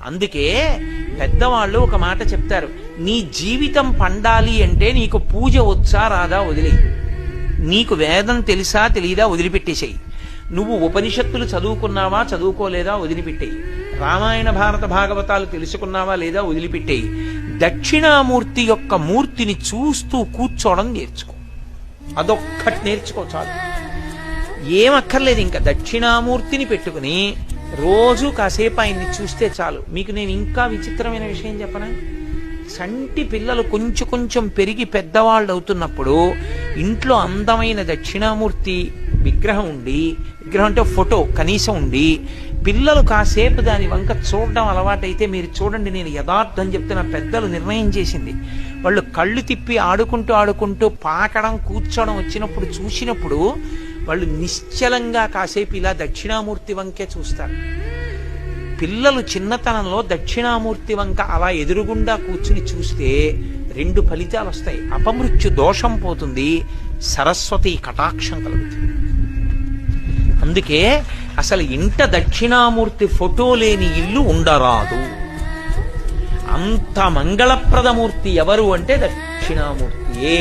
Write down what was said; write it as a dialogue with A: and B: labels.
A: అందుకే పెద్దవాళ్ళు ఒక మాట చెప్తారు, నీ జీవితం పండాలి అంటే నీకు పూజ వచ్చా రాదా వదిలే, నీకు వేదం తెలుసా తెలియదా వదిలిపెట్టేసేయి, నువ్వు ఉపనిషత్తులు చదువుకున్నావా చదువుకోలేదా వదిలిపెట్టేయి, రామాయణ భారత భాగవతాలు తెలుసుకున్నావా లేదా వదిలిపెట్టేయి, దక్షిణామూర్తి యొక్క మూర్తిని చూస్తూ కూర్చోవడం నేర్చుకో, అదొక్కటి నేర్చుకో చాలు. ఏమక్కర్లేదు, ఇంకా దక్షిణామూర్తిని పెట్టుకుని రోజు కాసేపు ఆయన్ని చూస్తే చాలు. మీకు నేను ఇంకా విచిత్రమైన విషయం చెప్పనా, సంటి పిల్లలు కొంచెం కొంచెం పెరిగి పెద్దవాళ్ళు అవుతున్నప్పుడు ఇంట్లో అందమైన దక్షిణామూర్తి విగ్రహం ఉండి, విగ్రహం అంటే ఫోటో కనీసం ఉండి, పిల్లలు కాసేపు దాని వంక చూడడం అలవాటైతే మీరు చూడండి, నేను యథార్థం చెప్తున్న, పెద్దలు నిర్ణయం చేసింది, వాళ్ళు కళ్ళు తిప్పి ఆడుకుంటూ ఆడుకుంటూ పాకడం కూర్చోవడం వచ్చినప్పుడు చూసినప్పుడు వాళ్ళు నిశ్చలంగా కాసేపు ఇలా దక్షిణామూర్తి వంకే చూస్తారు. పిల్లలు చిన్నతనంలో దక్షిణామూర్తి వంక అలా ఎదురుగుండా కూర్చుని చూస్తే 2 ఫలితాలు వస్తాయి. అపమృత్యు దోషం పోతుంది, సరస్వతి కటాక్షం కలుగుతుంది. అందుకే అసలు ఇంట దక్షిణామూర్తి ఫోటో లేని ఇల్లు ఉండరాదు. అంత మంగళప్రదమూర్తి ఎవరు అంటే దక్షిణామూర్తియే.